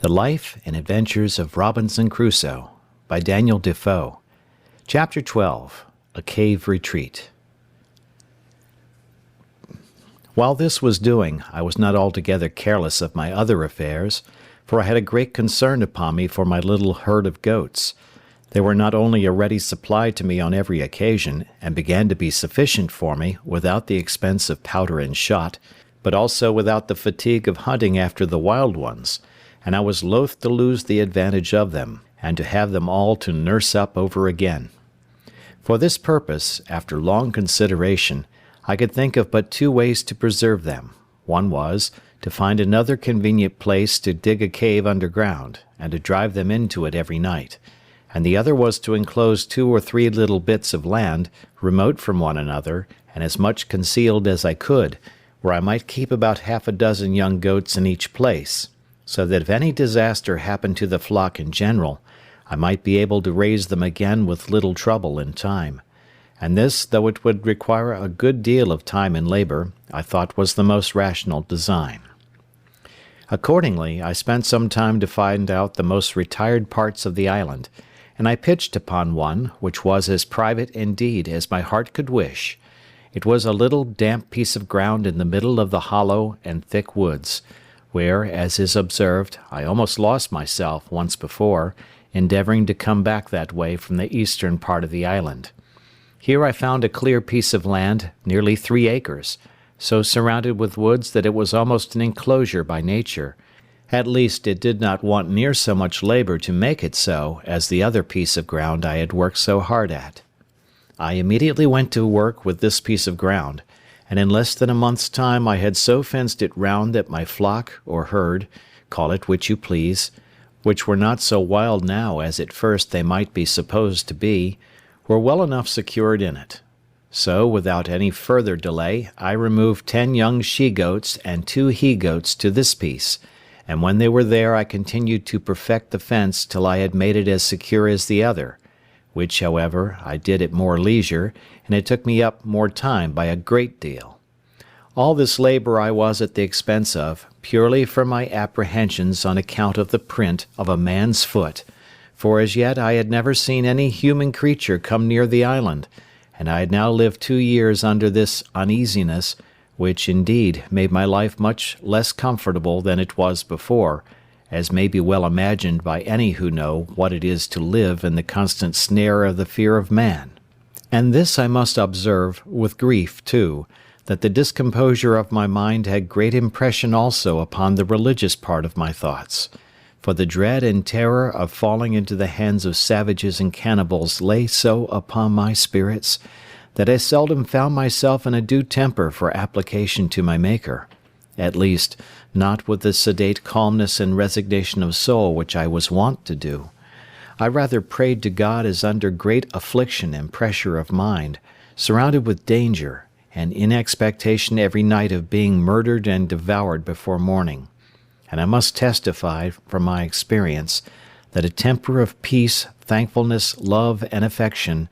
The Life and Adventures of Robinson Crusoe by Daniel Defoe. Chapter 12. A Cave Retreat. While this was doing, I was not altogether careless of my other affairs, for I had a great concern upon me for my little herd of goats. They were not only a ready supply to me on every occasion, and began to be sufficient for me, without the expense of powder and shot, but also without the fatigue of hunting after the wild ones, and I was loath to lose the advantage of them, and to have them all to nurse up over again. For this purpose, after long consideration, I could think of but two ways to preserve them. One was, to find another convenient place to dig a cave underground, and to drive them into it every night, and the other was to enclose 2 or 3 little bits of land, remote from one another, and as much concealed as I could, where I might keep about 6 young goats in each place, so that if any disaster happened to the flock in general, I might be able to raise them again with little trouble in time. And this, though it would require a good deal of time and labor, I thought was the most rational design. Accordingly, I spent some time to find out the most retired parts of the island, and I pitched upon one which was as private indeed as my heart could wish. It was a little damp piece of ground in the middle of the hollow and thick woods, where, as is observed, I almost lost myself once before, endeavouring to come back that way from the eastern part of the island. Here I found a clear piece of land, nearly 3 acres, so surrounded with woods that it was almost an enclosure by nature. At least it did not want near so much labour to make it so as the other piece of ground I had worked so hard at. I immediately went to work with this piece of ground, and in less than a month's time I had so fenced it round that my flock or herd, call it which you please, which were not so wild now as at first they might be supposed to be, were well enough secured in it. So, without any further delay, I removed 10 young she-goats and 2 he-goats to this piece, and when they were there I continued to perfect the fence till I had made it as secure as the other, which, however, I did at more leisure, and it took me up more time by a great deal. All this labour I was at the expense of, purely from my apprehensions on account of the print of a man's foot, for as yet I had never seen any human creature come near the island, and I had now lived 2 years under this uneasiness, which, indeed, made my life much less comfortable than it was before, as may be well imagined by any who know what it is to live in the constant snare of the fear of man. And this I must observe, with grief too, that the discomposure of my mind had great impression also upon the religious part of my thoughts, for the dread and terror of falling into the hands of savages and cannibals lay so upon my spirits, that I seldom found myself in a due temper for application to my Maker, at least, not with the sedate calmness and resignation of soul which I was wont to do. I rather prayed to God as under great affliction and pressure of mind, surrounded with danger, and in expectation every night of being murdered and devoured before morning. And I must testify, from my experience, that a temper of peace, thankfulness, love, and affection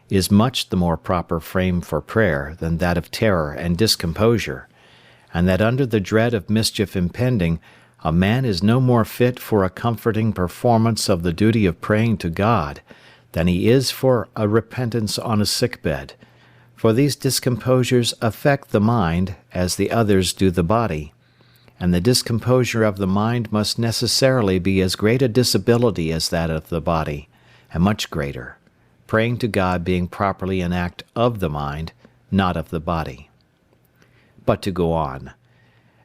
is much the more proper frame for prayer than that of terror and discomposure, and that under the dread of mischief impending, a man is no more fit for a comforting performance of the duty of praying to God than he is for a repentance on a sick-bed, for these discomposures affect the mind as the others do the body, and the discomposure of the mind must necessarily be as great a disability as that of the body, and much greater, praying to God being properly an act of the mind, not of the body. But to go on.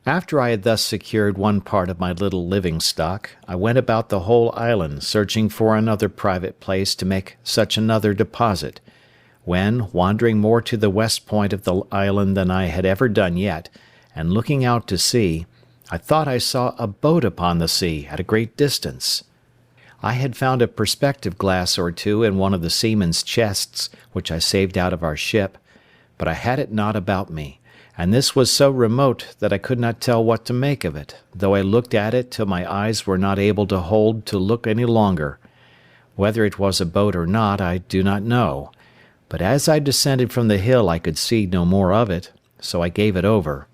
After I had thus secured one part of my little living stock, I went about the whole island searching for another private place to make such another deposit, when, wandering more to the west point of the island than I had ever done yet, and looking out to sea, I thought I saw a boat upon the sea at a great distance. I had found a perspective glass or two in one of the seamen's chests which I saved out of our ship, but I had it not about me, and this was so remote that I could not tell what to make of it, though I looked at it till my eyes were not able to hold to look any longer. Whether it was a boat or not I do not know, but as I descended from the hill I could see no more of it, so I gave it over.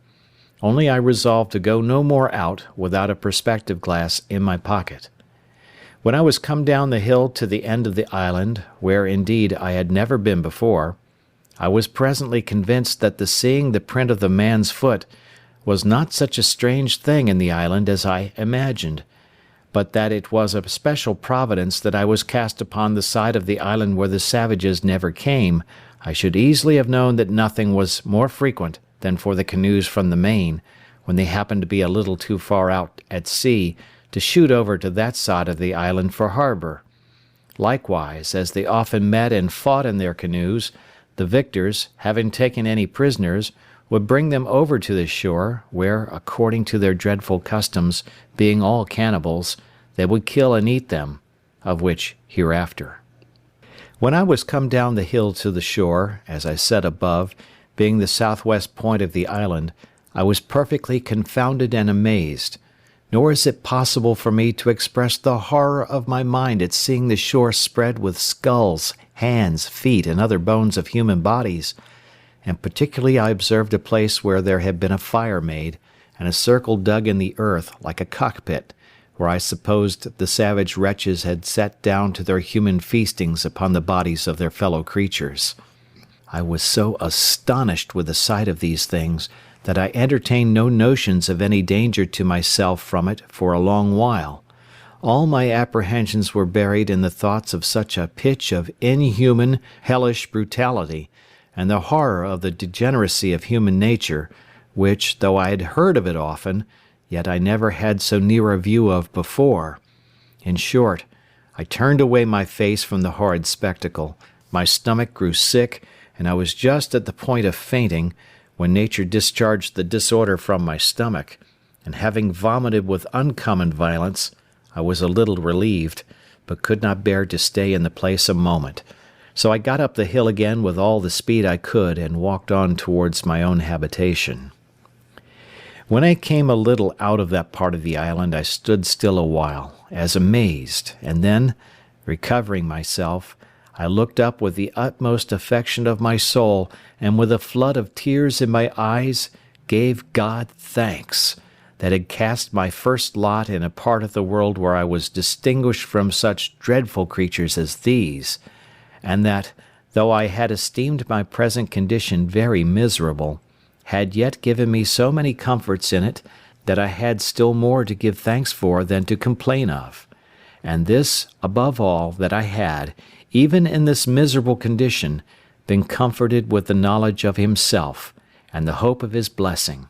only I resolved to go no more out without a perspective glass in my pocket. When I was come down the hill to the end of the island, where indeed I had never been before, I was presently convinced that the seeing the print of the man's foot was not such a strange thing in the island as I imagined, but that it was a special providence that I was cast upon the side of the island where the savages never came. I should easily have known that nothing was more frequent than for the canoes from the main, when they happened to be a little too far out at sea, to shoot over to that side of the island for harbour. Likewise, as they often met and fought in their canoes, the victors, having taken any prisoners, would bring them over to the shore, where, according to their dreadful customs, being all cannibals, they would kill and eat them, of which hereafter. When I was come down the hill to the shore, as I said above, being the southwest point of the island, I was perfectly confounded and amazed, nor is it possible for me to express the horror of my mind at seeing the shore spread with skulls, hands, feet, and other bones of human bodies, and particularly I observed a place where there had been a fire made, and a circle dug in the earth like a cockpit, where I supposed the savage wretches had sat down to their human feastings upon the bodies of their fellow creatures. I was so astonished with the sight of these things that I entertained no notions of any danger to myself from it for a long while. All my apprehensions were buried in the thoughts of such a pitch of inhuman, hellish brutality, and the horror of the degeneracy of human nature, which, though I had heard of it often, yet I never had so near a view of before. In short, I turned away my face from the horrid spectacle, my stomach grew sick, and I was just at the point of fainting, when nature discharged the disorder from my stomach, and having vomited with uncommon violence, I was a little relieved, but could not bear to stay in the place a moment. So I got up the hill again with all the speed I could, and walked on towards my own habitation. When I came a little out of that part of the island, I stood still a while, as amazed, and then, recovering myself, I looked up with the utmost affection of my soul, and with a flood of tears in my eyes, gave God thanks, that had cast my first lot in a part of the world where I was distinguished from such dreadful creatures as these, and that, though I had esteemed my present condition very miserable, had yet given me so many comforts in it, that I had still more to give thanks for than to complain of. And this, above all, that I had, even in this miserable condition, been comforted with the knowledge of himself, and the hope of his blessing,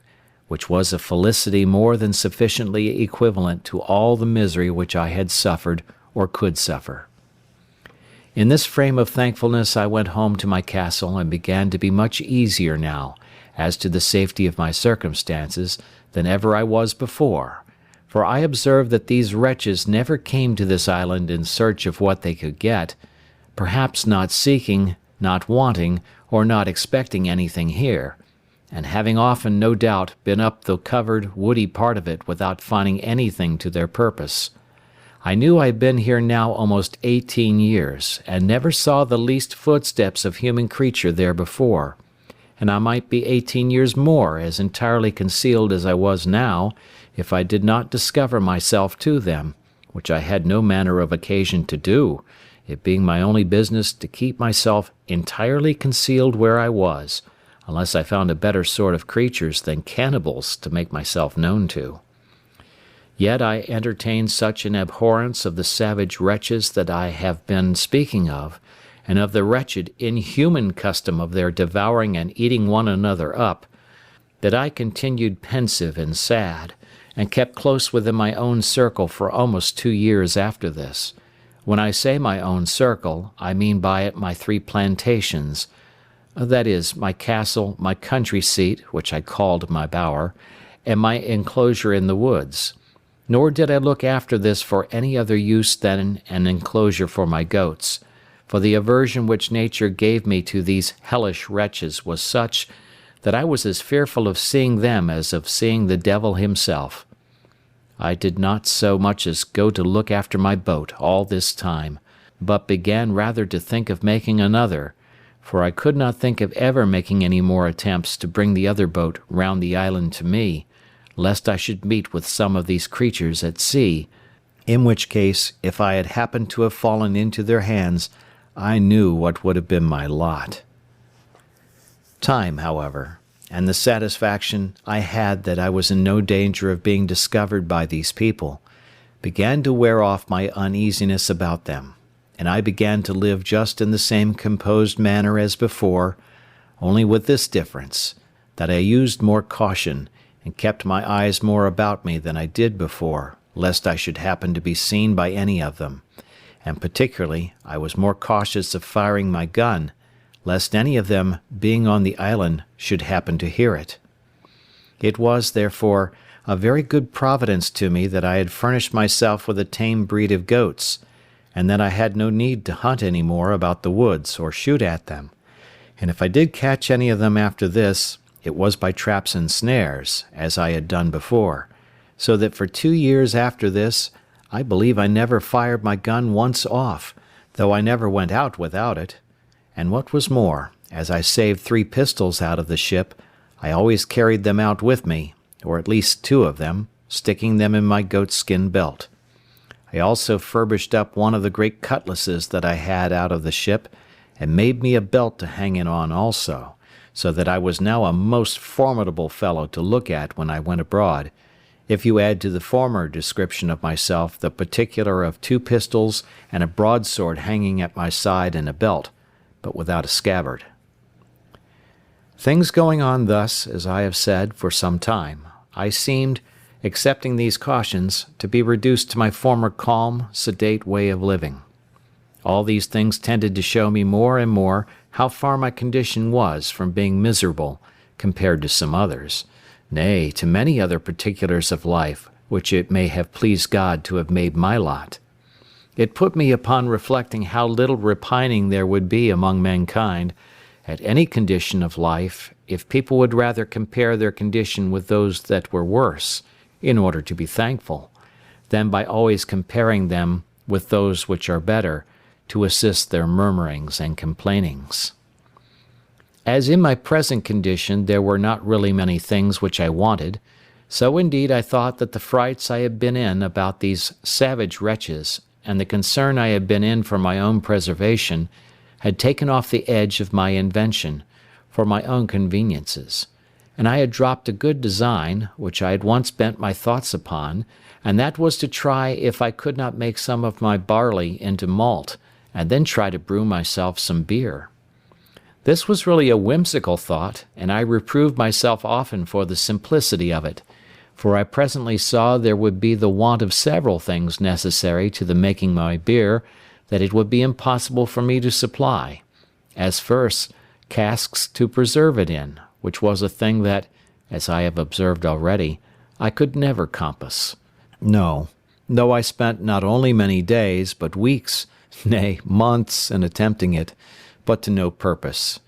which was a felicity more than sufficiently equivalent to all the misery which I had suffered or could suffer. In this frame of thankfulness I went home to my castle, and began to be much easier now, as to the safety of my circumstances, than ever I was before, for I observed that these wretches never came to this island in search of what they could get, perhaps not seeking, not wanting, or not expecting anything here, and having often, no doubt, been up the covered, woody part of it without finding anything to their purpose. I knew I had been here now almost 18 years, and never saw the least footsteps of human creature there before, and I might be 18 years more as entirely concealed as I was now, if I did not discover myself to them, which I had no manner of occasion to do, it being my only business to keep myself entirely concealed where I was, unless I found a better sort of creatures than cannibals to make myself known to. Yet I entertained such an abhorrence of the savage wretches that I have been speaking of, and of the wretched, inhuman custom of their devouring and eating one another up, that I continued pensive and sad, and kept close within my own circle for almost 2 years after this. When I say my own circle, I mean by it my 3 plantations, that is, my castle, my country seat, which I called my bower, and my enclosure in the woods. Nor did I look after this for any other use than an enclosure for my goats, for the aversion which nature gave me to these hellish wretches was such, that I was as fearful of seeing them as of seeing the devil himself. I did not so much as go to look after my boat all this time, but began rather to think of making another, for I could not think of ever making any more attempts to bring the other boat round the island to me, lest I should meet with some of these creatures at sea, in which case, if I had happened to have fallen into their hands, I knew what would have been my lot. Time, however, and the satisfaction I had that I was in no danger of being discovered by these people, began to wear off my uneasiness about them, and I began to live just in the same composed manner as before, only with this difference, that I used more caution, and kept my eyes more about me than I did before, lest I should happen to be seen by any of them, and particularly I was more cautious of firing my gun, lest any of them, being on the island, should happen to hear it. It was, therefore, a very good providence to me that I had furnished myself with a tame breed of goats, and that I had no need to hunt any more about the woods or shoot at them, and if I did catch any of them after this, it was by traps and snares, as I had done before, so that for 2 years after this, I believe I never fired my gun once off, though I never went out without it. And what was more, as I saved 3 pistols out of the ship, I always carried them out with me, or at least 2 of them, sticking them in my goatskin belt. I also furbished up one of the great cutlasses that I had out of the ship, and made me a belt to hang it on also, so that I was now a most formidable fellow to look at when I went abroad, if you add to the former description of myself the particular of 2 pistols and a broadsword hanging at my side in a belt, but without a scabbard. Things going on thus, as I have said, for some time, I seemed, accepting these cautions, to be reduced to my former calm, sedate way of living. All these things tended to show me more and more how far my condition was from being miserable, compared to some others, nay, to many other particulars of life which it may have pleased God to have made my lot. It put me upon reflecting how little repining there would be among mankind, at any condition of life, if people would rather compare their condition with those that were worse, in order to be thankful, than by always comparing them with those which are better, to assist their murmurings and complainings. As in my present condition there were not really many things which I wanted, so indeed I thought that the frights I had been in about these savage wretches, and the concern I had been in for my own preservation, had taken off the edge of my invention, for my own conveniences, and I had dropped a good design, which I had once bent my thoughts upon, and that was to try if I could not make some of my barley into malt, and then try to brew myself some beer. This was really a whimsical thought, and I reproved myself often for the simplicity of it, for I presently saw there would be the want of several things necessary to the making my beer that it would be impossible for me to supply, as first, casks to preserve it in, which was a thing that, as I have observed already, I could never compass. No, though I spent not only many days, but weeks, nay, months in attempting it, but to no purpose.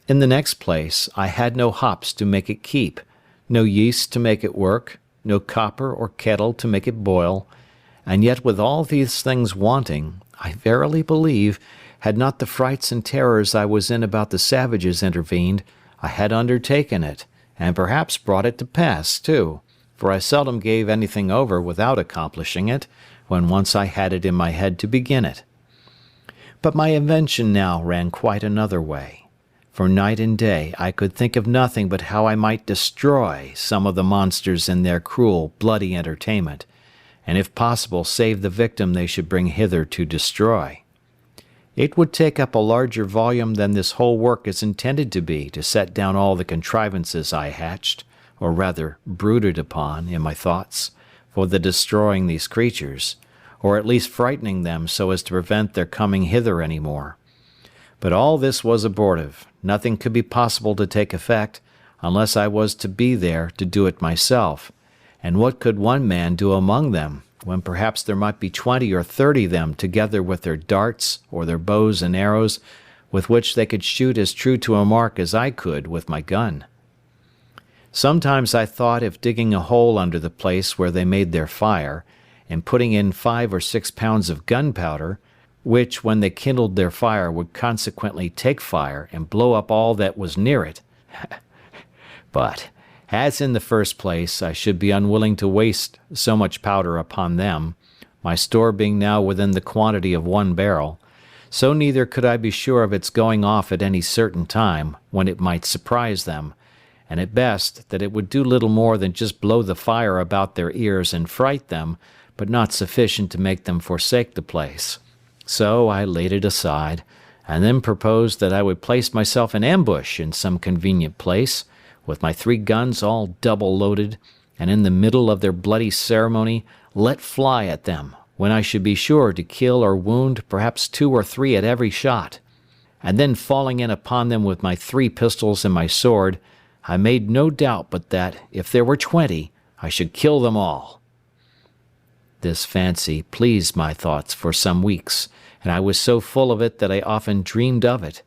In the next place, I had no hops to make it keep, no yeast to make it work, no copper or kettle to make it boil, and yet with all these things wanting, I verily believe, had not the frights and terrors I was in about the savages intervened, I had undertaken it, and perhaps brought it to pass too, for I seldom gave anything over without accomplishing it, when once I had it in my head to begin it. But my invention now ran quite another way. For night and day I could think of nothing but how I might destroy some of the monsters in their cruel, bloody entertainment, and if possible save the victim they should bring hither to destroy. It would take up a larger volume than this whole work is intended to be to set down all the contrivances I hatched, or rather brooded upon, in my thoughts, for the destroying these creatures, or at least frightening them so as to prevent their coming hither any more. But all this was abortive. Nothing could be possible to take effect, unless I was to be there to do it myself, and what could one man do among them, when perhaps there might be 20 or 30 them together with their darts, or their bows and arrows, with which they could shoot as true to a mark as I could with my gun. Sometimes I thought if digging a hole under the place where they made their fire, and putting in 5 or 6 pounds of gunpowder, which, when they kindled their fire, would consequently take fire and blow up all that was near it. But, as in the first place I should be unwilling to waste so much powder upon them, my store being now within the quantity of 1 barrel, so neither could I be sure of its going off at any certain time, when it might surprise them, and at best that it would do little more than just blow the fire about their ears and fright them, but not sufficient to make them forsake the place. So I laid it aside, and then proposed that I would place myself in ambush in some convenient place, with my 3 guns all double loaded, and in the middle of their bloody ceremony let fly at them, when I should be sure to kill or wound perhaps 2 or 3 at every shot. And then falling in upon them with my 3 pistols and my sword, I made no doubt but that, if there were 20, I should kill them all. This fancy pleased my thoughts for some weeks, and I was so full of it that I often dreamed of it,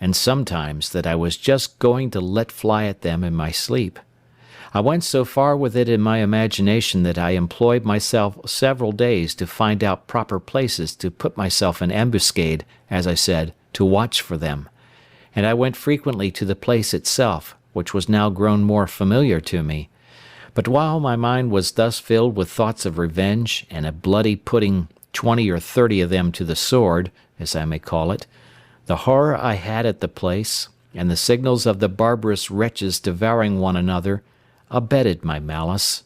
and sometimes that I was just going to let fly at them in my sleep. I went so far with it in my imagination that I employed myself several days to find out proper places to put myself in ambuscade, as I said, to watch for them, and I went frequently to the place itself, which was now grown more familiar to me. But while my mind was thus filled with thoughts of revenge and of bloody putting 20 or 30 of them to the sword, as I may call it, the horror I had at the place, and the signals of the barbarous wretches devouring one another, abetted my malice.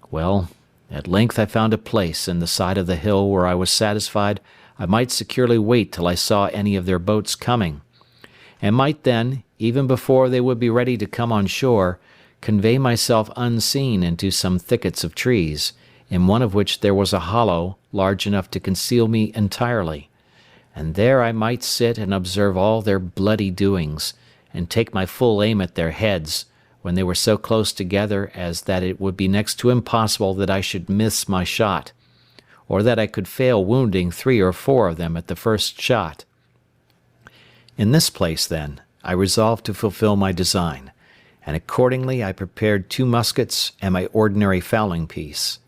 Well, at length I found a place in the side of the hill where I was satisfied I might securely wait till I saw any of their boats coming, and might then, even before they would be ready to come on shore, convey myself unseen into some thickets of trees, in one of which there was a hollow large enough to conceal me entirely, and there I might sit and observe all their bloody doings, and take my full aim at their heads, when they were so close together as that it would be next to impossible that I should miss my shot, or that I could fail wounding 3 or 4 of them at the first shot. In this place, then, I resolved to fulfil my design, and accordingly I prepared 2 muskets and my ordinary fowling piece.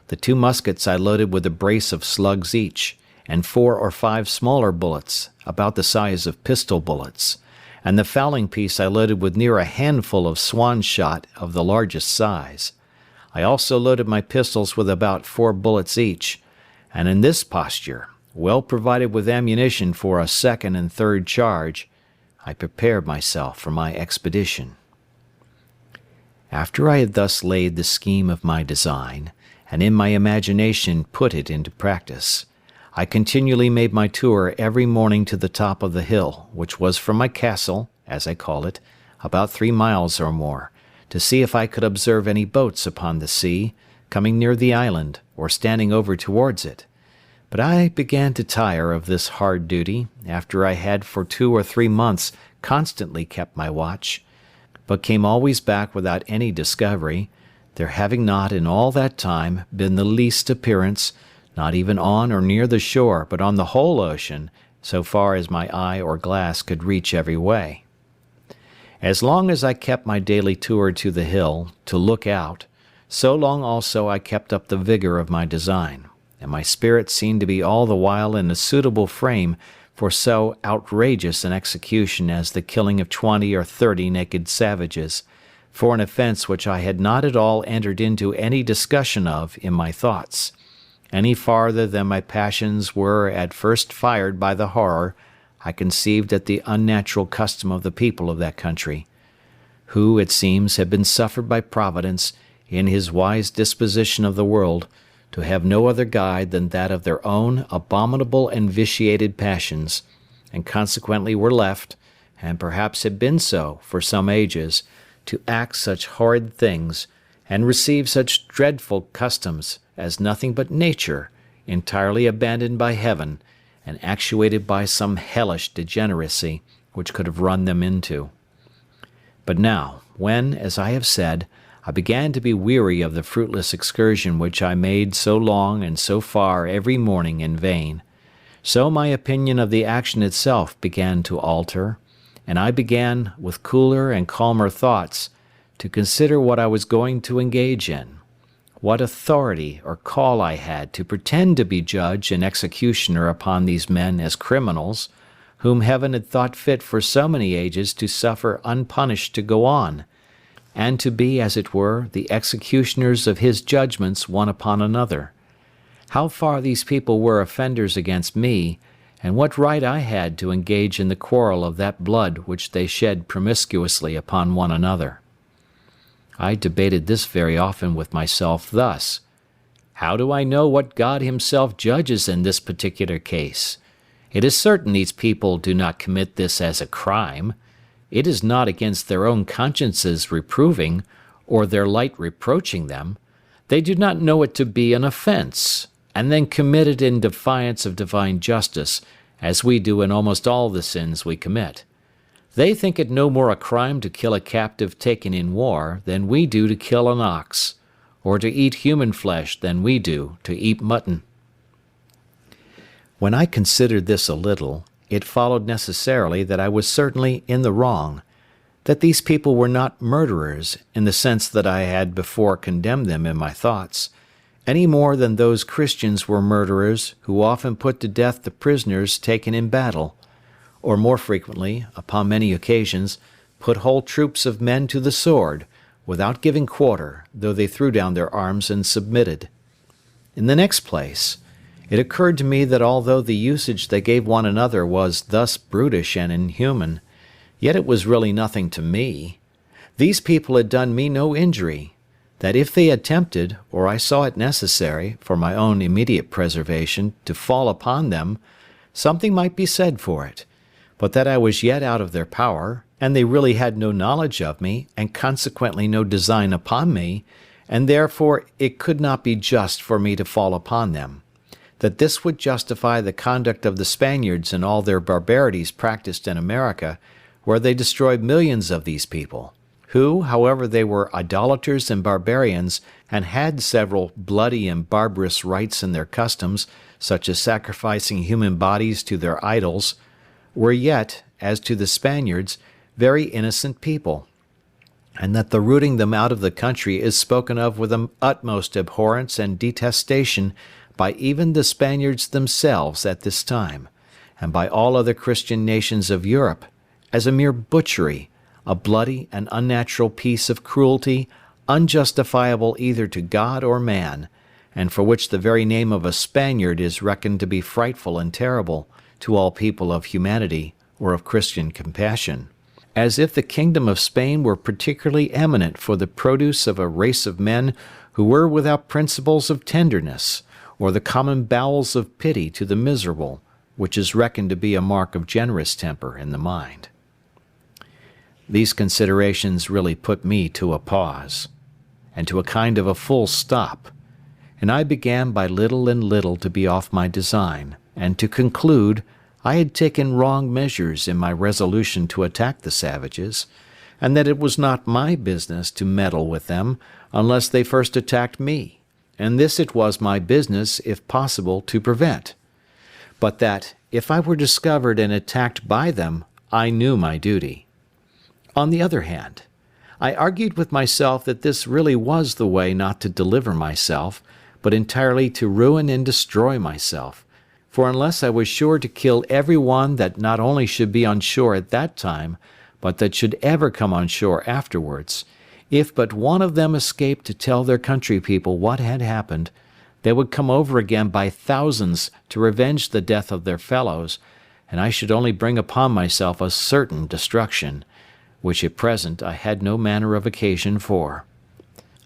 The 2 muskets I loaded with a brace of slugs each, and 4 or 5 smaller bullets, about the size of pistol bullets, and the fowling piece I loaded with near a handful of swan shot of the largest size. I also loaded my pistols with about 4 bullets each, and in this posture, well provided with ammunition for a second and third charge, I prepared myself for my expedition. After I had thus laid the scheme of my design, and in my imagination put it into practice, I continually made my tour every morning to the top of the hill, which was from my castle, as I call it, about 3 miles or more, to see if I could observe any boats upon the sea, coming near the island, or standing over towards it. But I began to tire of this hard duty, after I had for 2 or 3 months constantly kept my watch, but came always back without any discovery, there having not in all that time been the least appearance, not even on or near the shore, but on the whole ocean, so far as my eye or glass could reach every way. As long as I kept my daily tour to the hill, to look out, so long also I kept up the vigour of my design, and my spirit seemed to be all the while in a suitable frame for so outrageous an execution as the killing of 20 or 30 naked savages, for an offence which I had not at all entered into any discussion of in my thoughts, any farther than my passions were at first fired by the horror I conceived at the unnatural custom of the people of that country, who, it seems, had been suffered by Providence, in his wise disposition of the world, to have no other guide than that of their own abominable and vitiated passions, and consequently were left, and perhaps had been so for some ages, to act such horrid things, and receive such dreadful customs, as nothing but nature, entirely abandoned by heaven, and actuated by some hellish degeneracy, which could have run them into. But now, when, as I have said, I began to be weary of the fruitless excursion which I made so long and so far every morning in vain, so my opinion of the action itself began to alter, and I began, with cooler and calmer thoughts, to consider what I was going to engage in, What authority or call I had to pretend to be judge and executioner upon these men as criminals, whom heaven had thought fit for so many ages to suffer unpunished to go on, and to be, as it were, the executioners of his judgments one upon another. How far these people were offenders against me, and what right I had to engage in the quarrel of that blood which they shed promiscuously upon one another. I debated this very often with myself thus: how do I know what God himself judges in this particular case? It is certain these people do not commit this as a crime. It is not against their own consciences reproving, or their light reproaching them. They do not know it to be an offence, and then commit it in defiance of divine justice, as we do in almost all the sins we commit. They think it no more a crime to kill a captive taken in war than we do to kill an ox, or to eat human flesh than we do to eat mutton. When I considered this a little, it followed necessarily that I was certainly in the wrong, that these people were not murderers in the sense that I had before condemned them in my thoughts, any more than those Christians were murderers who often put to death the prisoners taken in battle, or more frequently, upon many occasions, put whole troops of men to the sword, without giving quarter, though they threw down their arms and submitted. In the next place, it occurred to me that although the usage they gave one another was thus brutish and inhuman, yet it was really nothing to me. These people had done me no injury, that if they attempted, or I saw it necessary, for my own immediate preservation, to fall upon them, something might be said for it, but that I was yet out of their power, and they really had no knowledge of me, and consequently no design upon me, and therefore it could not be just for me to fall upon them; that this would justify the conduct of the Spaniards in all their barbarities practised in America, where they destroyed millions of these people, who, however they were idolaters and barbarians, and had several bloody and barbarous rites in their customs, such as sacrificing human bodies to their idols, were yet, as to the Spaniards, very innocent people, and that the rooting them out of the country is spoken of with the utmost abhorrence and detestation by even the Spaniards themselves at this time, and by all other Christian nations of Europe, as a mere butchery, a bloody and unnatural piece of cruelty, unjustifiable either to God or man, and for which the very name of a Spaniard is reckoned to be frightful and terrible to all people of humanity or of Christian compassion, as if the kingdom of Spain were particularly eminent for the produce of a race of men who were without principles of tenderness, or the common bowels of pity to the miserable, which is reckoned to be a mark of generous temper in the mind. These considerations really put me to a pause, and to a kind of a full stop, and I began by little and little to be off my design, and to conclude I had taken wrong measures in my resolution to attack the savages, and that it was not my business to meddle with them unless they first attacked me, and this it was my business, if possible, to prevent; but that, if I were discovered and attacked by them, I knew my duty. On the other hand, I argued with myself that this really was the way not to deliver myself, but entirely to ruin and destroy myself; for unless I was sure to kill every one that not only should be on shore at that time, but that should ever come on shore afterwards, if but one of them escaped to tell their country people what had happened, they would come over again by thousands to revenge the death of their fellows, and I should only bring upon myself a certain destruction, which at present I had no manner of occasion for.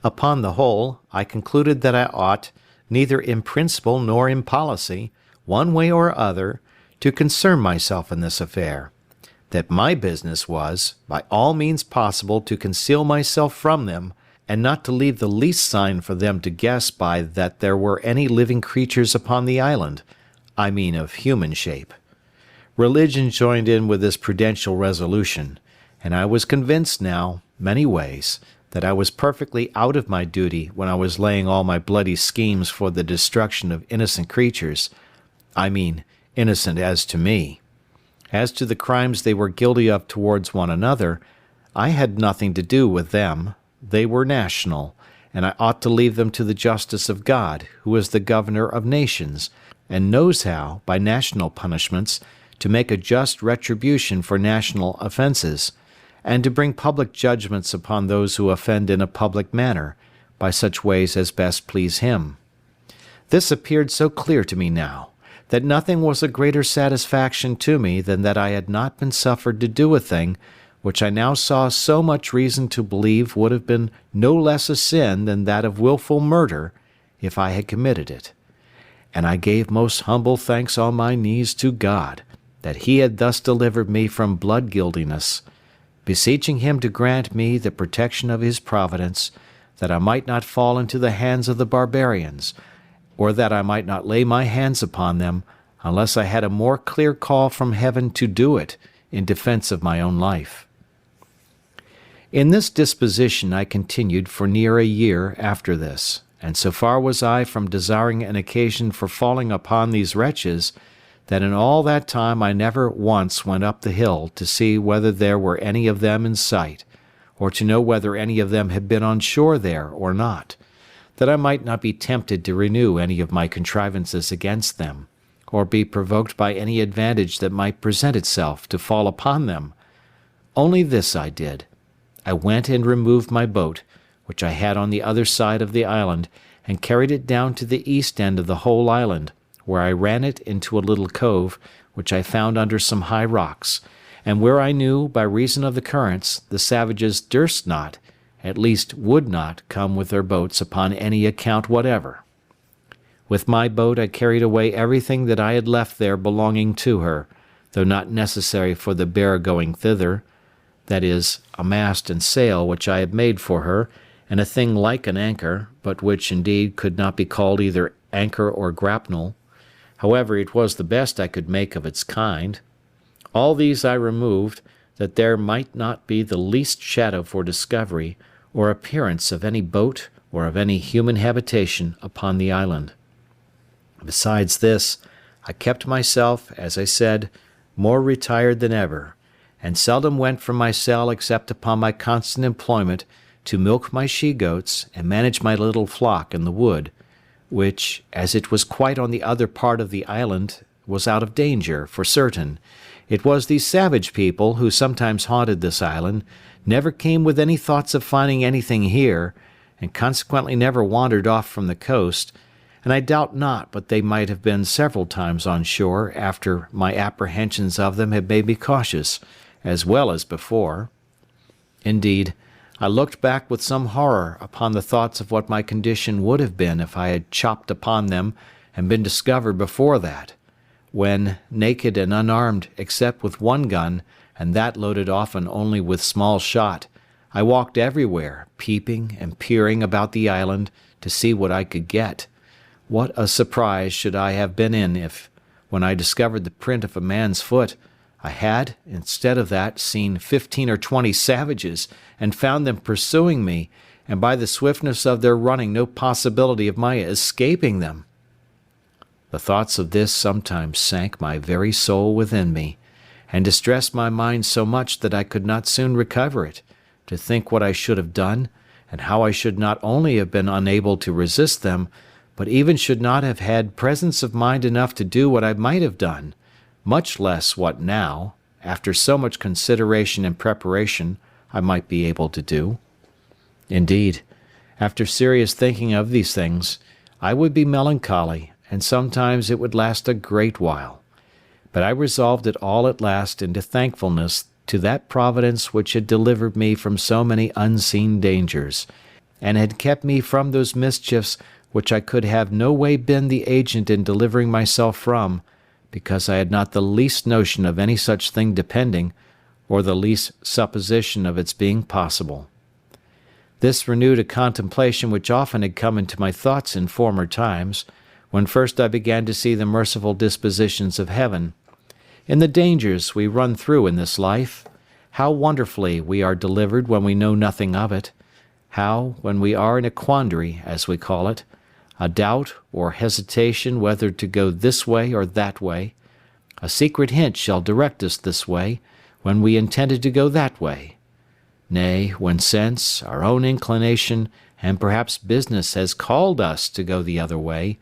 Upon the whole, I concluded that I ought, neither in principle nor in policy, one way or other, to concern myself in this affair; that my business was, by all means possible, to conceal myself from them, and not to leave the least sign for them to guess by that there were any living creatures upon the island, I mean of human shape. Religion joined in with this prudential resolution, and I was convinced now, many ways, that I was perfectly out of my duty when I was laying all my bloody schemes for the destruction of innocent creatures, I mean, innocent as to me. As to the crimes they were guilty of towards one another, I had nothing to do with them; they were national, and I ought to leave them to the justice of God, who is the governor of nations, and knows how, by national punishments, to make a just retribution for national offences, and to bring public judgments upon those who offend in a public manner, by such ways as best please him. This appeared so clear to me now, that nothing was a greater satisfaction to me than that I had not been suffered to do a thing which I now saw so much reason to believe would have been no less a sin than that of wilful murder, if I had committed it. And I gave most humble thanks on my knees to God, that he had thus delivered me from blood guiltiness, beseeching him to grant me the protection of his providence, that I might not fall into the hands of the barbarians, or that I might not lay my hands upon them, unless I had a more clear call from heaven to do it, in defence of my own life. In this disposition I continued for near a year after this, and so far was I from desiring an occasion for falling upon these wretches, that in all that time I never once went up the hill to see whether there were any of them in sight, or to know whether any of them had been on shore there or not, that I might not be tempted to renew any of my contrivances against them, or be provoked by any advantage that might present itself to fall upon them. Only this I did. I went and removed my boat, which I had on the other side of the island, and carried it down to the east end of the whole island, where I ran it into a little cove, which I found under some high rocks, and where I knew, by reason of the currents, the savages durst not, at least would not, come with their boats upon any account whatever. With my boat I carried away everything that I had left there belonging to her, though not necessary for the bare going thither, that is, a mast and sail which I had made for her, and a thing like an anchor, but which indeed could not be called either anchor or grapnel. However, it was the best I could make of its kind. All these I removed, that there might not be the least shadow for discovery, or appearance of any boat or of any human habitation upon the island. Besides this, I kept myself, as I said, more retired than ever, and seldom went from my cell except upon my constant employment to milk my she-goats and manage my little flock in the wood, which, as it was quite on the other part of the island, was out of danger, for certain. It was these savage people, who sometimes haunted this island, never came with any thoughts of finding anything here, and consequently never wandered off from the coast, and I doubt not but they might have been several times on shore after my apprehensions of them had made me cautious, as well as before. Indeed, I looked back with some horror upon the thoughts of what my condition would have been if I had chopped upon them and been discovered before that, when, naked and unarmed except with one gun, and that loaded often only with small shot, I walked everywhere, peeping and peering about the island to see what I could get. What a surprise should I have been in if, when I discovered the print of a man's foot, I had, instead of that, seen 15 or 20 savages, and found them pursuing me, and by the swiftness of their running no possibility of my escaping them. The thoughts of this sometimes sank my very soul within me, and distressed my mind so much that I could not soon recover it, to think what I should have done, and how I should not only have been unable to resist them, but even should not have had presence of mind enough to do what I might have done, much less what now, after so much consideration and preparation, I might be able to do. Indeed, after serious thinking of these things, I would be melancholy, and sometimes it would last a great while. But I resolved it all at last into thankfulness to that Providence which had delivered me from so many unseen dangers, and had kept me from those mischiefs which I could have no way been the agent in delivering myself from, because I had not the least notion of any such thing depending, or the least supposition of its being possible. This renewed a contemplation which often had come into my thoughts in former times, when first I began to see the merciful dispositions of heaven. In the dangers we run through in this life, how wonderfully we are delivered when we know nothing of it, how, when we are in a quandary, as we call it, a doubt or hesitation whether to go this way or that way, a secret hint shall direct us this way, when we intended to go that way. Nay, when sense, our own inclination, and perhaps business has called us to go the other way,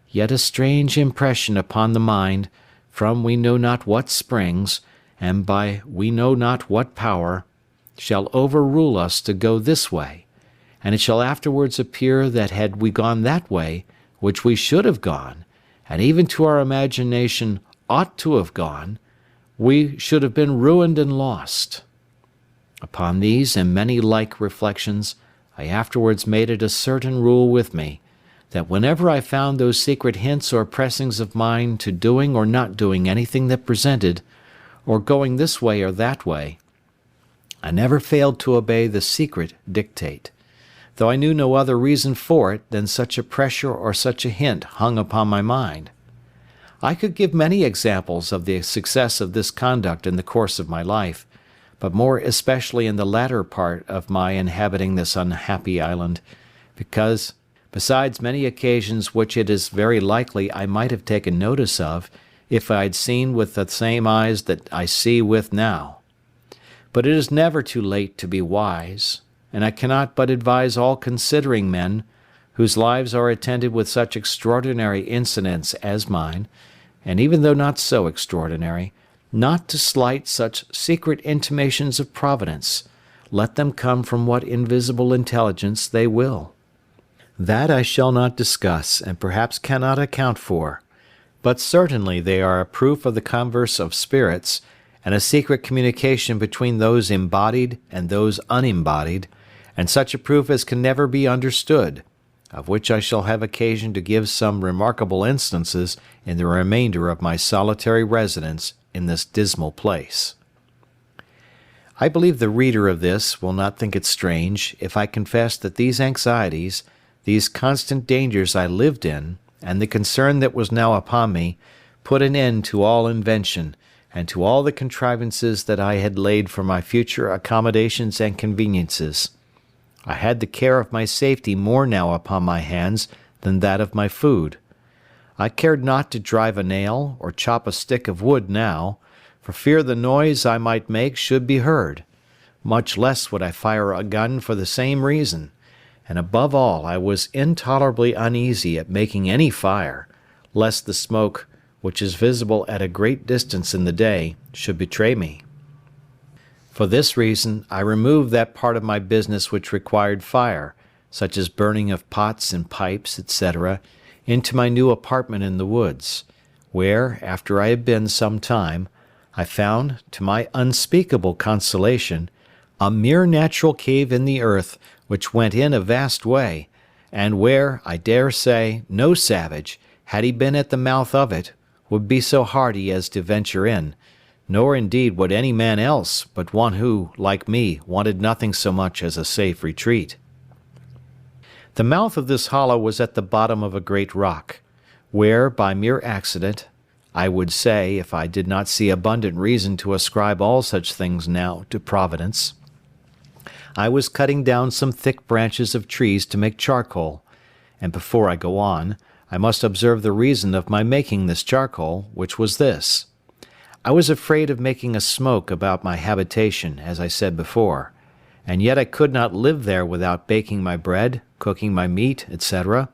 yet a strange impression upon the mind, from we know not what springs, and by we know not what power, shall overrule us to go this way, and it shall afterwards appear that had we gone that way, which we should have gone, and even to our imagination ought to have gone, we should have been ruined and lost. Upon these and many like reflections, I afterwards made it a certain rule with me, that whenever I found those secret hints or pressings of mine to doing or not doing anything that presented, or going this way or that way, I never failed to obey the secret dictate, though I knew no other reason for it than such a pressure or such a hint hung upon my mind. I could give many examples of the success of this conduct in the course of my life, but more especially in the latter part of my inhabiting this unhappy island, because, besides many occasions which it is very likely I might have taken notice of, if I had seen with the same eyes that I see with now. But it is never too late to be wise, and I cannot but advise all considering men, whose lives are attended with such extraordinary incidents as mine, and even though not so extraordinary, not to slight such secret intimations of Providence, let them come from what invisible intelligence they will. That I shall not discuss, and perhaps cannot account for, but certainly they are a proof of the converse of spirits, and a secret communication between those embodied and those unembodied, and such a proof as can never be understood, of which I shall have occasion to give some remarkable instances in the remainder of my solitary residence in this dismal place. I believe the reader of this will not think it strange if I confess that these anxieties, these constant dangers I lived in, and the concern that was now upon me, put an end to all invention, and to all the contrivances that I had laid for my future accommodations and conveniences. I had the care of my safety more now upon my hands than that of my food. I cared not to drive a nail or chop a stick of wood now, for fear the noise I might make should be heard. Much less would I fire a gun for the same reason, and above all I was intolerably uneasy at making any fire, lest the smoke, which is visible at a great distance in the day, should betray me. For this reason I removed that part of my business which required fire, such as burning of pots and pipes, etc., into my new apartment in the woods, where, after I had been some time, I found, to my unspeakable consolation, a mere natural cave in the earth, which went in a vast way, and where, I dare say, no savage, had he been at the mouth of it, would be so hardy as to venture in, nor indeed would any man else, but one who, like me, wanted nothing so much as a safe retreat. The mouth of this hollow was at the bottom of a great rock, where, by mere accident, I would say, if I did not see abundant reason to ascribe all such things now to Providence, I was cutting down some thick branches of trees to make charcoal, and before I go on, I must observe the reason of my making this charcoal, which was this. I was afraid of making a smoke about my habitation, as I said before, and yet I could not live there without baking my bread, cooking my meat, etc.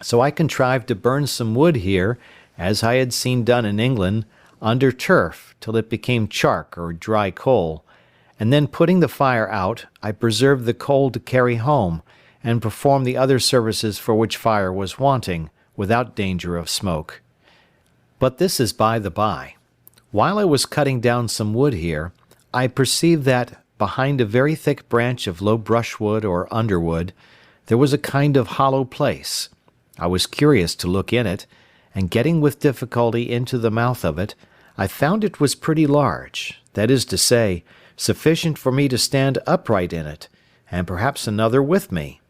So I contrived to burn some wood here, as I had seen done in England, under turf, till it became chark or dry coal, and then putting the fire out, I preserved the coal to carry home, and perform the other services for which fire was wanting, without danger of smoke. But this is by the by. While I was cutting down some wood here, I perceived that, behind a very thick branch of low brushwood or underwood, there was a kind of hollow place. I was curious to look in it, and getting with difficulty into the mouth of it, I found it was pretty large, that is to say, sufficient for me to stand upright in it, and perhaps another with me.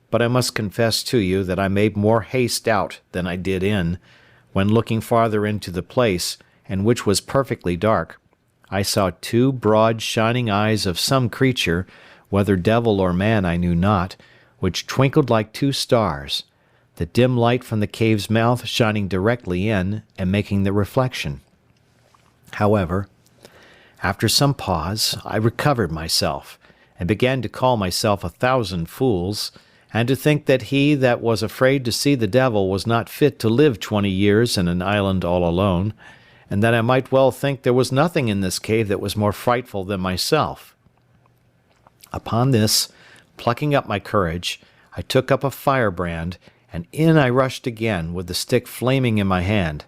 But I must confess to you that I made more haste out than I did in, when looking farther into the place, and which was perfectly dark, I saw two broad shining eyes of some creature, whether devil or man I knew not, which twinkled like two stars, the dim light from the cave's mouth shining directly in, and making the reflection. However, after some pause, I recovered myself, and began to call myself 1,000 fools, and to think that he that was afraid to see the devil was not fit to live 20 years in an island all alone, and that I might well think there was nothing in this cave that was more frightful than myself. Upon this, plucking up my courage, I took up a firebrand, and in I rushed again, with the stick flaming in my hand.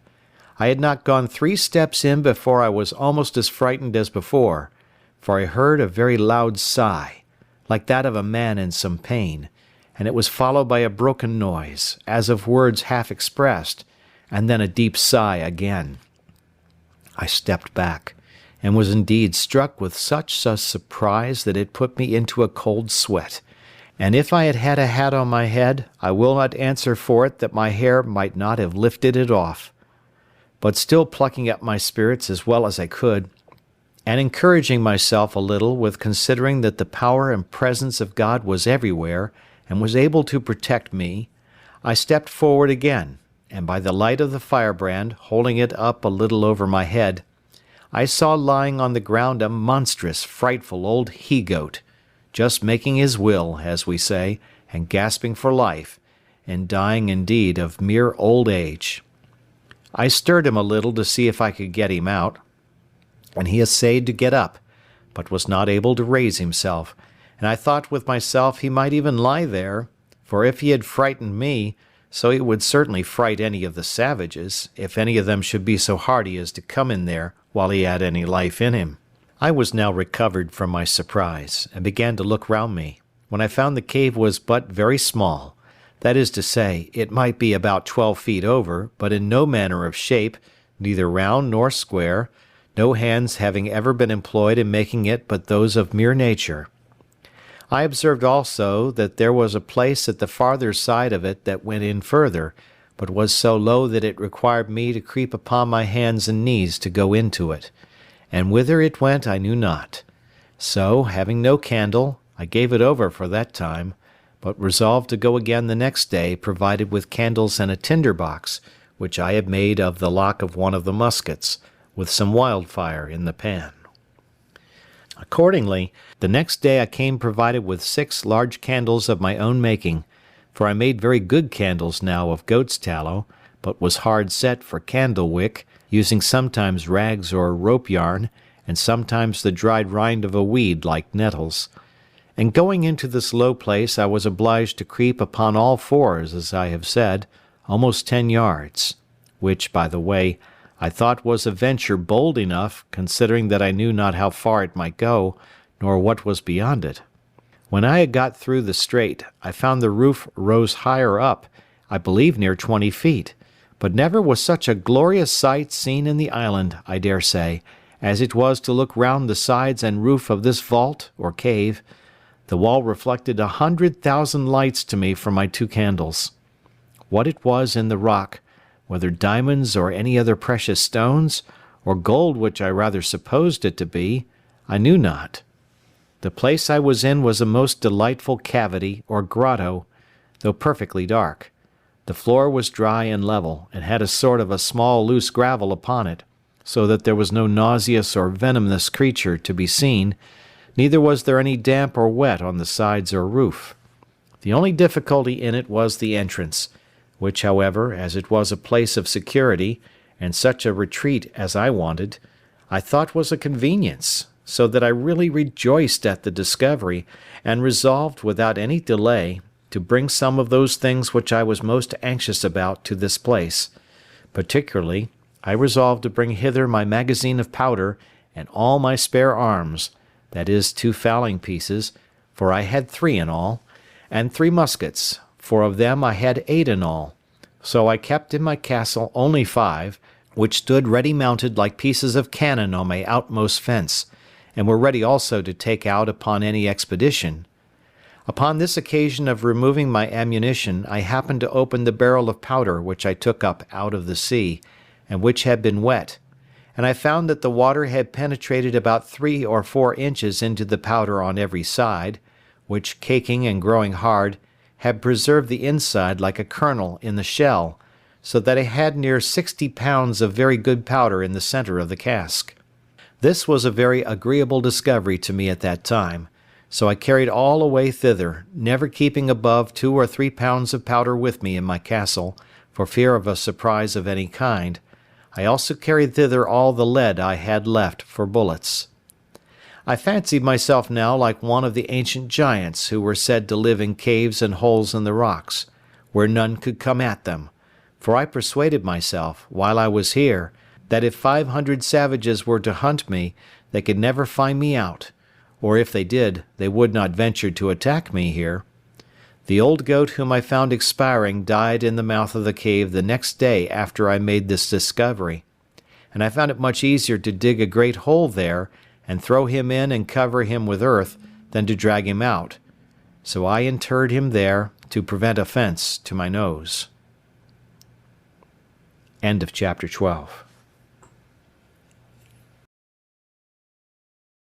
I had not gone 3 steps in before I was almost as frightened as before, for I heard a very loud sigh, like that of a man in some pain, and it was followed by a broken noise, as of words half expressed, and then a deep sigh again. I stepped back, and was indeed struck with such a surprise that it put me into a cold sweat, and if I had had a hat on my head, I will not answer for it that my hair might not have lifted it off. But still plucking up my spirits as well as I could, and encouraging myself a little with considering that the power and presence of God was everywhere, and was able to protect me, I stepped forward again, and by the light of the firebrand, holding it up a little over my head, I saw lying on the ground a monstrous, frightful old he-goat, just making his will, as we say, and gasping for life, and dying indeed of mere old age. I stirred him a little to see if I could get him out, and he essayed to get up, but was not able to raise himself, and I thought with myself he might even lie there, for if he had frightened me, so he would certainly fright any of the savages, if any of them should be so hardy as to come in there while he had any life in him. I was now recovered from my surprise, and began to look round me, when I found the cave was but very small. That is to say, it might be about 12 feet over, but in no manner of shape, neither round nor square, no hands having ever been employed in making it but those of mere nature. I observed also that there was a place at the farther side of it that went in further, but was so low that it required me to creep upon my hands and knees to go into it, and whither it went I knew not. So, having no candle, I gave it over for that time, but resolved to go again the next day provided with candles and a tinder box, which I had made of the lock of one of the muskets, with some wildfire in the pan. Accordingly, the next day I came provided with 6 large candles of my own making, for I made very good candles now of goat's tallow, but was hard set for candle wick, using sometimes rags or rope yarn, and sometimes the dried rind of a weed like nettles. And going into this low place I was obliged to creep upon all fours, as I have said, almost 10 yards, which, by the way, I thought was a venture bold enough, considering that I knew not how far it might go, nor what was beyond it. When I had got through the strait, I found the roof rose higher up, I believe near 20 feet, but never was such a glorious sight seen in the island, I dare say, as it was to look round the sides and roof of this vault, or cave. The wall reflected 100,000 lights to me from my 2 candles. What it was in the rock, whether diamonds or any other precious stones, or gold which I rather supposed it to be, I knew not. The place I was in was a most delightful cavity or grotto, though perfectly dark. The floor was dry and level, and had a sort of a small loose gravel upon it, so that there was no nauseous or venomous creature to be seen, neither was there any damp or wet on the sides or roof. The only difficulty in it was the entrance, which, however, as it was a place of security, and such a retreat as I wanted, I thought was a convenience, so that I really rejoiced at the discovery, and resolved, without any delay, to bring some of those things which I was most anxious about to this place. Particularly, I resolved to bring hither my magazine of powder, and all my spare arms, that is 2 fowling pieces, for I had 3 in all, and 3 muskets, for of them I had 8 in all. So I kept in my castle only 5, which stood ready mounted like pieces of cannon on my outmost fence, and were ready also to take out upon any expedition. Upon this occasion of removing my ammunition, I happened to open the barrel of powder which I took up out of the sea, and which had been wet, and I found that the water had penetrated about 3 or 4 inches into the powder on every side, which, caking and growing hard, had preserved the inside like a kernel in the shell, so that I had near 60 pounds of very good powder in the centre of the cask. This was a very agreeable discovery to me at that time, So I carried all away thither, never keeping above 2 or 3 pounds of powder with me in my castle, for fear of a surprise of any kind. I also carried thither all the lead I had left for bullets. I fancied myself now like one of the ancient giants who were said to live in caves and holes in the rocks, where none could come at them, for I persuaded myself, while I was here, that if 500 savages were to hunt me, they could never find me out, or if they did, they would not venture to attack me here. The old goat whom I found expiring died in the mouth of the cave the next day after I made this discovery, and I found it much easier to dig a great hole there and throw him in and cover him with earth than to drag him out. So I interred him there to prevent offense to my nose. End of chapter 12.